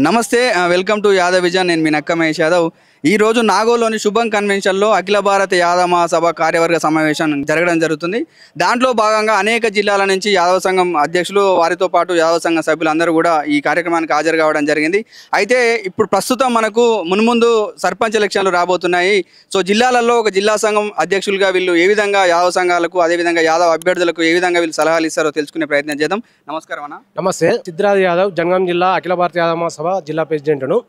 నమస్తే welcome to Yadav vision. నేను మీ నక్క మహేష్ యాదవ్. ఈ రోజు నాగోల్లోని శుభం కన్వెన్షన్లో అఖిల భారత యాదవ మహాసభ కార్యవర్గ సమావేశం జరగడం జరుగుతుంది. దాంట్లో భాగంగా అనేక జిల్లాల నుంచి యాదవ సంఘం అధ్యక్షులు వారితో పాటు యాదవ సంఘ సభ్యులందరూ కూడా ఈ కార్యక్రమానికి హాజరు కావడం జరిగింది. అయితే ఇప్పుడు ప్రస్తుతం మనకు మున్ముందు సర్పంచ్ ఎలక్షన్లు రాబోతున్నాయి. సో జిల్లాలలో ఒక జిల్లా సంఘం అధ్యక్షులుగా వీళ్ళు ఏ విధంగా యాదవ సంఘాలకు అదేవిధంగా యాదవ అభ్యర్థులకు ఏ విధంగా వీళ్ళు సలహాలు ఇస్తారో తెలుసుకునే ప్రయత్నం చేద్దాం. నమస్కారం అన్న. నమస్తే. సిద్ధిరాజ్ యాదవ్, జనగాం జిల్లా అఖిల భారత యాదవ మహాసభ జిల్లా ప్రెసిడెంట్ను.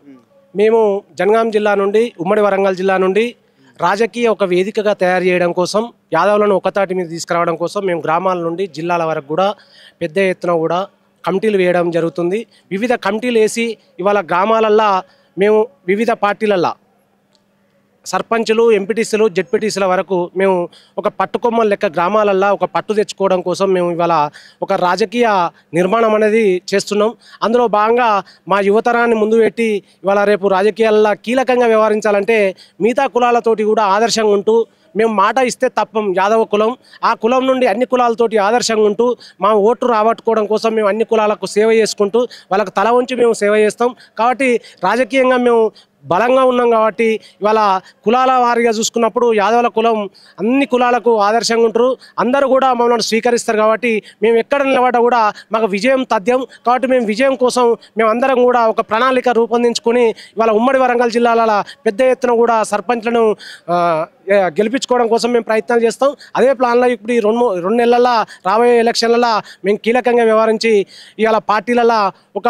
మేము జనగాం జిల్లా నుండి ఉమ్మడి వరంగల్ జిల్లా నుండి రాజకీయ ఒక వేదికగా తయారు చేయడం కోసం, యాదవులను ఒకతాటి మీద తీసుకురావడం కోసం మేము గ్రామాల నుండి జిల్లాల వరకు కూడా పెద్ద ఎత్తున కూడా కమిటీలు వేయడం జరుగుతుంది. వివిధ కమిటీలు వేసి ఇవాళ గ్రామాలల్లో మేము వివిధ పార్టీలల్లో సర్పంచులు, ఎంపీటీసీలు, జెడ్పీటీసీల వరకు మేము ఒక పట్టుకొమ్మల లెక్క గ్రామాలల్లో ఒక పట్టు తెచ్చుకోవడం కోసం మేము ఇవాళ ఒక రాజకీయ నిర్మాణం అనేది చేస్తున్నాం. అందులో భాగంగా మా యువతరాన్ని ముందు పెట్టి ఇవాళ రేపు రాజకీయాల్లో కీలకంగా వ్యవహరించాలంటే మిగతా కులాలతోటి కూడా ఆదర్శంగా ఉంటూ, మేము మాట ఇస్తే తప్పం యాదవ కులం, ఆ కులం నుండి అన్ని కులాలతోటి ఆదర్శంగా ఉంటూ మా ఓటు రాబట్టుకోవడం కోసం మేము అన్ని కులాలకు సేవ చేసుకుంటూ వాళ్ళకు తల వంచి మేము సేవ చేస్తాం. కాబట్టి రాజకీయంగా మేము బలంగా ఉన్నాం. కాబట్టి ఇవాళ కులాల వారిగా చూసుకున్నప్పుడు యాదవుల కులం అన్ని కులాలకు ఆదర్శంగా ఉంటారు. అందరూ కూడా మమ్మల్ని స్వీకరిస్తారు. కాబట్టి మేము ఎక్కడ నిలబడ్డా కూడా మాకు విజయం తథ్యం. కాబట్టి మేము విజయం కోసం మేము అందరం కూడా ఒక ప్రణాళిక రూపొందించుకొని ఇవాళ ఉమ్మడి వరంగల్ జిల్లాల పెద్ద ఎత్తున కూడా సర్పంచ్లను గెలిపించుకోవడం కోసం మేము ప్రయత్నాలు చేస్తాం. అదే ప్లాన్లో ఇప్పుడు ఈ రెండు నెలల రాబోయే ఎలక్షన్లలో మేము కీలకంగా వ్యవహరించి ఇవాళ పార్టీలలో ఒక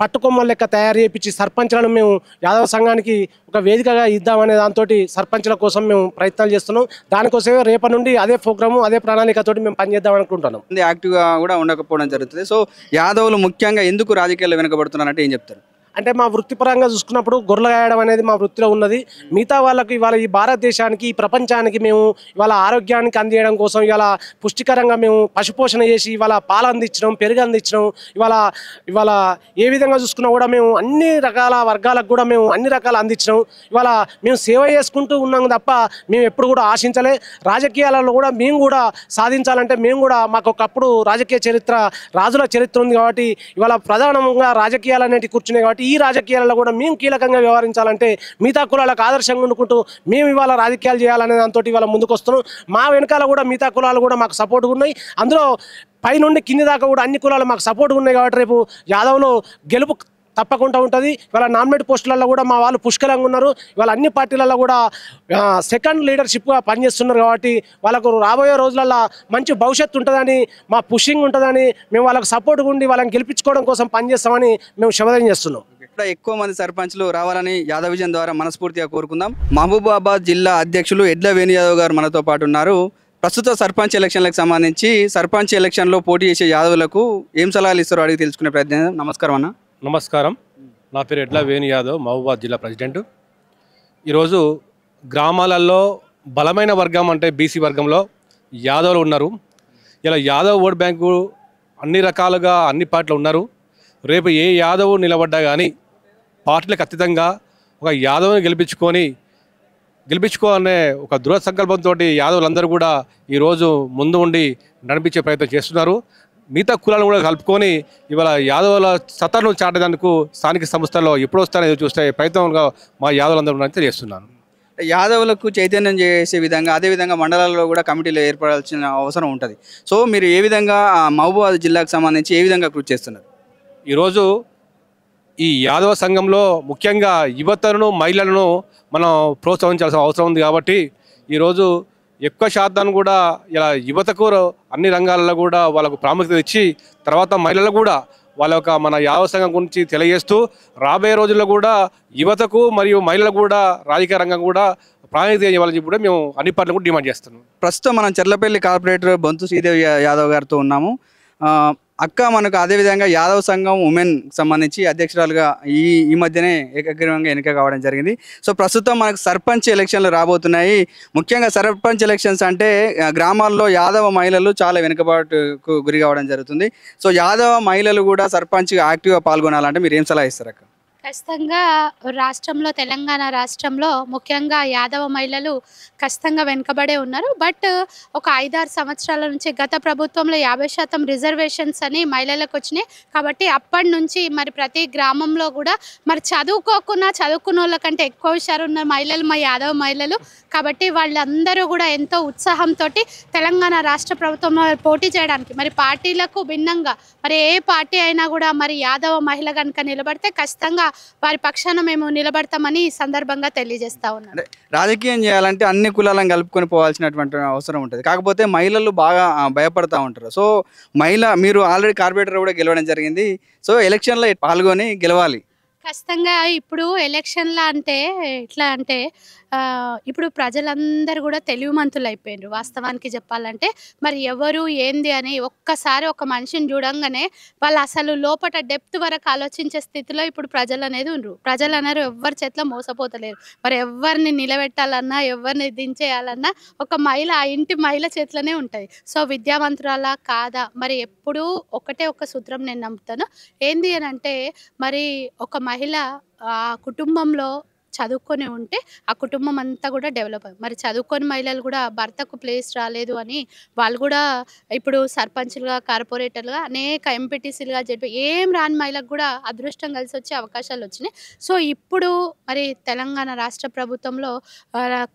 పట్టుకొమ్మల లెక్క తయారు చేయించి సర్పంచ్లను మేము యాదవ సంఘానికి ఒక వేదికగా ఇద్దామనే దాంతో సర్పంచ్ల కోసం మేము ప్రయత్నాలు చేస్తున్నాం. దానికోసమే రేపటి నుండి అదే ప్రోగ్రాము, అదే ప్రణాళికతోటి మేము పనిచేద్దాం అనుకుంటున్నాం. యాక్టివ్గా కూడా ఉండకపోవడం జరుగుతుంది. సో యాదవులు ముఖ్యంగా ఎందుకు రాజకీయాల్లో వెనుకబడుతున్నారంటే ఏం చెప్తారు? అంటే మా వృత్తిపరంగా చూసుకున్నప్పుడు గొర్రెలు గాయడం అనేది మా వృత్తిలో ఉన్నది. మిగతా వాళ్ళకు ఇవాళ ఈ భారతదేశానికి, ఈ ప్రపంచానికి మేము ఇవాళ ఆరోగ్యానికి అందించడం కోసం ఇవాళ పుష్టికరంగా మేము పశుపోషణ చేసి ఇవాళ పాలు అందించడం, పెరుగు అందించడం, ఇవాళ ఏ విధంగా చూసుకున్నా కూడా మేము అన్ని రకాల వర్గాలకు కూడా మేము అన్ని రకాలు అందించడం. ఇవాళ మేము సేవ చేసుకుంటూ ఉన్నాం తప్ప మేము ఎప్పుడు కూడా ఆశించలే. రాజకీయాలలో కూడా మేము కూడా సాధించాలంటే మేము కూడా మాకు ఒకప్పుడు రాజకీయ చరిత్ర, రాజుల చరిత్ర ఉంది. కాబట్టి ఇవాళ ప్రధానంగా రాజకీయాలు అనేవి కూర్చున్నాయి. కాబట్టి ఈ రాజకీయాలలో కూడా మేము కీలకంగా వ్యవహరించాలంటే మిగతా కులాలకు ఆదర్శంగా ఉండుకుంటూ మేము ఇవాళ రాజకీయాలు చేయాలనే దాంతో ఇవాళ ముందుకు వస్తున్నాం. మా వెనకాల కూడా మిగతా కులాలు కూడా మాకు సపోర్ట్గా ఉన్నాయి. అందులో పైనుండి కింది దాకా కూడా అన్ని కులాలు మాకు సపోర్ట్గా ఉన్నాయి. కాబట్టి రేపు యాదవ్లో గెలుపు తప్పకుండా ఉంటుంది. ఇవాళ నామినేట్ పోస్టులలో కూడా మా వాళ్ళు పుష్కలంగా ఉన్నారు. ఇవాళ అన్ని పార్టీలలో కూడా సెకండ్ లీడర్షిప్గా పనిచేస్తున్నారు. కాబట్టి వాళ్ళకు రాబోయే రోజులలో మంచి భవిష్యత్తు ఉంటుందని, మా పుషింగ్ ఉంటుందని, మేము వాళ్ళకు సపోర్ట్గా ఉండి వాళ్ళని గెలిపించుకోవడం కోసం పనిచేస్తామని మేము శపథం చేస్తున్నాం. ఎక్కువ మంది సర్పంచ్లు రావాలని యాదవ్ విజన్ ద్వారా మనస్ఫూర్తిగా కోరుకుందాం. మహబూబాబాద్ జిల్లా అధ్యక్షులు ఎడ్ల వేణు యాదవ్ గారు మనతో పాటు ఉన్నారు. ప్రస్తుత సర్పంచ్ ఎలక్షన్లకు సంబంధించి సర్పంచ్ ఎలక్షన్లో పోటీ చేసే యాదవులకు ఏం సలహాలు ఇస్తారో అడిగి తెలుసుకునే ప్రయత్నం. నమస్కారం అన్న. నమస్కారం. నా పేరు ఎడ్ల వేణు యాదవ్, మహబూబాబాద్ జిల్లా ప్రెసిడెంట్. ఈరోజు గ్రామాలలో బలమైన వర్గం అంటే బీసీ వర్గంలో యాదవులు ఉన్నారు. ఇలా యాదవ్ ఓట్ బ్యాంకు అన్ని రకాలుగా అన్ని పార్టీలు ఉన్నారు. రేపు ఏ యాదవ్ నిలబడ్డా కానీ పార్టీలకు అతీతంగా ఒక యాదవ్ని గెలిపించుకోవాలనే ఒక దృఢ సంకల్పంతో యాదవులందరూ కూడా ఈరోజు ముందు ఉండి నడిపించే ప్రయత్నం చేస్తున్నారు. మిగతా కులాలను కూడా కలుపుకొని ఇవాళ యాదవుల సత్తాను చాటేందుకు స్థానిక సంస్థల్లో ఎప్పుడు వస్తారో చూస్తే ప్రయత్నంగా మా యాదవులందరూ అయితే చేస్తున్నాను. యాదవులకు చైతన్యం చేసే విధంగా అదేవిధంగా మండలాల్లో కూడా కమిటీలు ఏర్పడాల్సిన అవసరం ఉంటుంది. సో మీరు ఏ విధంగా మహబూబాబాద్ జిల్లాకు సంబంధించి ఏ విధంగా కృషి చేస్తున్నారు? ఈరోజు ఈ యాదవ సంఘంలో ముఖ్యంగా యువతను, మహిళలను మనం ప్రోత్సహించాల్సిన అవసరం ఉంది. కాబట్టి ఈరోజు ఎక్కువ శాతాన్ని కూడా ఇలా యువతకు అన్ని రంగాలలో కూడా వాళ్ళకు ప్రాముఖ్యత ఇచ్చి, తర్వాత మహిళలకు కూడా వాళ్ళ యొక్క మన యాదవ సంఘం గురించి తెలియజేస్తూ రాబోయే రోజుల్లో కూడా యువతకు మరియు మహిళలకు కూడా రాజకీయ రంగం కూడా ప్రాముఖ్యత ఇవ్వాలని కూడా మేము అన్ని పార్టీలు కూడా డిమాండ్ చేస్తున్నాం. ప్రస్తుతం మనం చెర్లపల్లి కార్పొరేటర్ బొంతు శ్రీదేవి యాదవ్ గారితో ఉన్నాము. అక్క, మనకు అదేవిధంగా యాదవ్ సంఘం ఉమెన్ సంబంధించి అధ్యక్షురాలుగా ఈ మధ్యనే ఏకగ్రీవంగా ఎన్నిక కావడం జరిగింది. సో ప్రస్తుతం మనకు సర్పంచ్ ఎలక్షన్లు రాబోతున్నాయి. ముఖ్యంగా సర్పంచ్ ఎలక్షన్స్ అంటే గ్రామాల్లో యాదవ మహిళలు చాలా వెనుకబాటుకు గురి కావడం జరుగుతుంది. సో యాదవ మహిళలు కూడా సర్పంచ్గా యాక్టివ్గా పాల్గొనాలంటే మీరు ఏం సలహా ఇస్తారు అక్క? ఖచ్చితంగా రాష్ట్రంలో తెలంగాణ రాష్ట్రంలో ముఖ్యంగా యాదవ మహిళలు ఖచ్చితంగా వెనుకబడే ఉన్నారు. బట్ ఒక 5-6 సంవత్సరాల నుంచి గత ప్రభుత్వంలో 50% రిజర్వేషన్స్ అని మహిళలకు వచ్చినాయి. కాబట్టి అప్పటి నుంచి మరి ప్రతి గ్రామంలో కూడా మరి చదువుకున్న వాళ్ళ కంటే ఎక్కువ హుషారు ఉన్న మహిళలు మా యాదవ మహిళలు. కాబట్టి వాళ్ళందరూ కూడా ఎంతో ఉత్సాహంతో తెలంగాణ రాష్ట్ర ప్రభుత్వంలో పోటీ చేయడానికి మరి పార్టీలకు భిన్నంగా మరి ఏ పార్టీ అయినా కూడా మరి యాదవ మహిళ కనుక నిలబడితే ఖచ్చితంగా వారి పక్షాన మేము నిలబడతామని ఈ సందర్భంగా తెలియజేస్తా ఉన్నాను. రాజకీయం చేయాలంటే అన్ని కులాలను కలుపుకొని పోవాల్సినటువంటి అవసరం ఉంటుంది. కాకపోతే మహిళలు బాగా భయపడతా ఉంటారు. సో మీరు ఆల్రెడీ కార్పొరేటర్ కూడా గెలవడం జరిగింది. సో ఎలక్షన్లో పాల్గొని గెలవాలి. ఖచ్చితంగా ఇప్పుడు ఎలక్షన్ల అంటే ఎట్లా అంటే ఇప్పుడు ప్రజలందరూ కూడా తెలివిమంతులు అయిపోయినారు. వాస్తవానికి చెప్పాలంటే మరి ఎవరు ఏంది అని ఒక్కసారి ఒక మనిషిని చూడంగానే వాళ్ళు అసలు లోపల డెప్త్ వరకు ఆలోచించే స్థితిలో ఇప్పుడు ప్రజలు అనేది ఉండరు. ప్రజలు అన్నారు ఎవరి చేతిలో మోసపోతలేరు. మరి ఎవరిని నిలబెట్టాలన్నా ఎవరిని దించేయాలన్నా ఒక మహిళ ఆ ఇంటి మహిళ చేతిలోనే ఉంటుంది. సో విద్యావంతురాలా కాదా మరి ఎప్పుడూ ఒక సూత్రం నేను నమ్ముతాను. ఏంది అని అంటే మరి ఒక మహిళ ఆ కుటుంబంలో చదువుకొని ఉంటే ఆ కుటుంబం అంతా కూడా డెవలప్ అయ్యింది. మరి చదువుకొని మహిళలు కూడా భర్తకు ప్లేస్ రాలేదు అని వాళ్ళు కూడా ఇప్పుడు సర్పంచ్లుగా కార్పొరేటర్లుగా అనేక ఎంపీటీసీలుగా చెప్పి ఏం రాని మహిళలకు కూడా అదృష్టం కలిసి వచ్చే అవకాశాలు వచ్చినాయి. సో ఇప్పుడు మరి తెలంగాణ రాష్ట్ర ప్రభుత్వంలో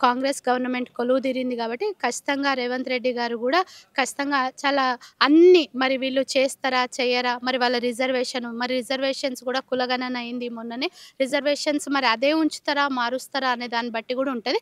కాంగ్రెస్ గవర్నమెంట్ కొలువు తీరింది కాబట్టి ఖచ్చితంగా రేవంత్ రెడ్డి గారు కూడా ఖచ్చితంగా చాలా అన్ని మరి వీళ్ళు చేస్తారా చేయరా మరి వాళ్ళ రిజర్వేషన్స్ కూడా కులగణన అయింది మొన్ననే. రిజర్వేషన్స్ మరి అదే మారుస్తారా అనే దాన్ని బట్టి కూడా ఉంటుంది.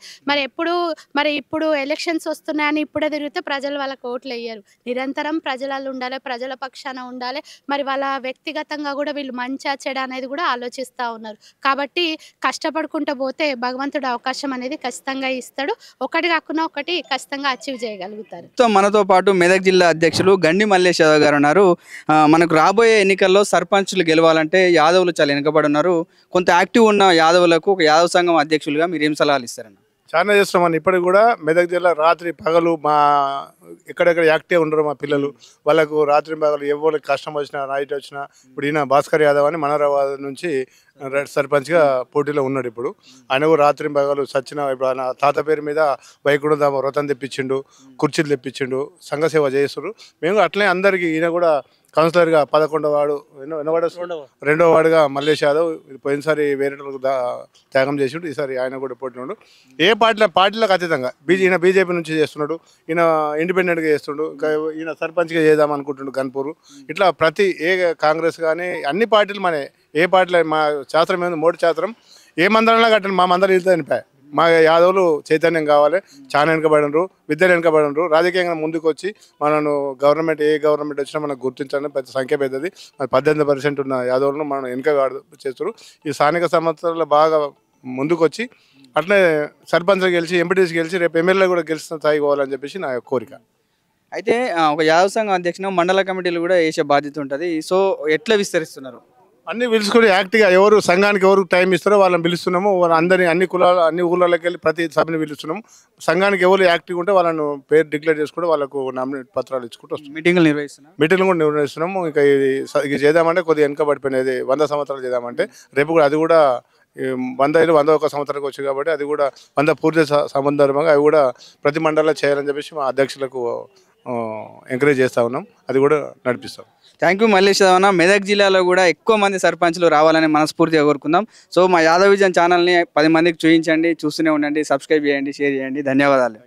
మరి ఇప్పుడు ఎలక్షన్స్ వస్తున్నాయని ఇప్పుడే తిరిగితే ప్రజలు వాళ్ళకి ఓట్లు వేయరు. నిరంతరం ప్రజలలో ఉండాలి, ప్రజల పక్షాన ఉండాలి. మరి వాళ్ళ వ్యక్తిగతంగా కూడా వీళ్ళు మంచిగా చెడ అనేది కూడా ఆలోచిస్తూ ఉన్నారు. కాబట్టి కష్టపడుకుంటూ పోతే భగవంతుడు అవకాశం అనేది ఖచ్చితంగా ఇస్తాడు. ఒకటి కాకుండా ఒకటి ఖచ్చితంగా అచీవ్ చేయగలుగుతారు. మనతో పాటు మెదక్ జిల్లా అధ్యక్షులు గండి మల్లేష్ యాదవ్ గారు ఉన్నారు. మనకు రాబోయే ఎన్నికల్లో సర్పంచ్లు గెలవాలంటే యాదవులు చాలా వెనుకబడి ఉన్నారు. కొంత యాక్టివ్ ఉన్న యాదవులకు ఒక యాదవ సంఘం అధ్యక్షులుగా మీరు ఏం సలహాలు ఇస్తారన్న? చాలా చేస్తున్నామని ఇప్పటికి కూడా మెదక్ జిల్లా రాత్రి పగలు మా ఎక్కడెక్కడ యాక్టివ్ ఉండరు మా పిల్లలు. వాళ్ళకు రాత్రి పగలు ఎవరికి కష్టం వచ్చినా నైట్ వచ్చినా ఇప్పుడు ఈయన భాస్కర్ యాదవ్ అని మనోరాబాద్ నుంచి సర్పంచ్గా పోటీలో ఉన్నాడు. ఇప్పుడు ఆయన కూడా రాత్రి పగలు సచిన ఇప్పుడు ఆయన తాత పేరు మీద వైకుంఠధామ వ్రతం తెప్పించిండు, కుర్చీలు తెప్పించిండు, సంఘసేవ చేస్తున్నారు. మేము అట్లనే అందరికీ ఈయన కూడా కౌన్సిలర్గా 11వ వార్డు 2వ వార్డుగా మల్లేష్ యాదవ్ పోయినసారి వేరే త్యాగం చేసిండు. ఈసారి ఆయన కూడా పోటీలో ఏ పార్టీలకు అతీతంగా ఈయన బీజేపీ నుంచి చేస్తున్నాడు, ఈయన ఇండిపెండెంట్గా చేస్తుండు, ఈయన సర్పంచ్గా చేద్దాం అనుకుంటుండు గన్పూర్. ఇట్లా ప్రతి కాంగ్రెస్ కానీ అన్ని పార్టీలు మన ఏ పార్టీలో మా శాస్త్రం ఏమైంది మోడీ శాస్త్రం ఏ మందరంలో కట్టండి మా మందరం వెళ్తే అనిపాయి. మా యాదవులు చైతన్యం కావాలి, చాలా వెనుకబడినరు, విద్యలు వెనుకబడినరు. రాజకీయంగా ముందుకు వచ్చి మనను ఏ గవర్నమెంట్ వచ్చినా మనకు గుర్తించాలని పెద్ద సంఖ్య పెద్దది. 18% ఉన్న యాదవులను మనం వెనుక చేస్తారు. ఈ స్థానిక సంస్థల్లో బాగా ముందుకు వచ్చి అట్లే సర్పంచ్ గెలిచి ఎంపీటీసీ గెలిచి రేపు ఎమ్మెల్యే కూడా గెలిచిన స్థాయి పోవాలని చెప్పేసి నా కోరిక. అయితే ఒక యాదవ సంఘం అధ్యక్షుడు మండల కమిటీలు కూడా వేసే బాధ్యత ఉంటుంది. సో ఎట్లా విస్తరిస్తున్నారు? అన్ని పిలుచుకుని యాక్టివ్గా ఎవరు సంఘానికి ఎవరు టైం ఇస్తారో వాళ్ళని పిలుస్తున్నాము. అందరినీ అన్ని కులాలు అన్ని ఊళ్ళకి వెళ్ళి ప్రతి సభని పిలుస్తున్నాము. సంఘానికి ఎవరు యాక్టివ్గా ఉంటే వాళ్ళను పేరు డిక్లేర్ చేసుకుంటే వాళ్ళకు నామినేట్ పత్రాలు ఇచ్చుకుంటూ వస్తున్నాం. మీటింగ్లు కూడా నిర్వహిస్తున్నాము. ఇంకా ఇది చేద్దామంటే కొద్దిగా వెనుకబడిపోయినది 100 సంవత్సరాలు చేద్దామంటే రేపు కూడా అది కూడా 101 సంవత్సరానికి వచ్చి కాబట్టి అది కూడా 100 పూర్తి సందర్భంగా అవి కూడా ప్రతి మండలంలో చేయాలని చెప్పేసి మా అధ్యక్షులకు ఎంకరేజ్ చేస్తూ ఉన్నాం. అది కూడా నడిపిస్తాం. Thank you Mallesh Yadav. మెదక్ జిల్లాలో కూడా ఎక్కువ మంది సర్పంచ్లు రావాలని మనస్ఫూర్తిగా కోరుకుందాం. సో మా యాదవ్ విజన్ ఛానల్ని 10 మందికి చూపించండి, చూస్తూనే ఉండండి, సబ్స్క్రైబ్ చేయండి, షేర్ చేయండి. ధన్యవాదాలు.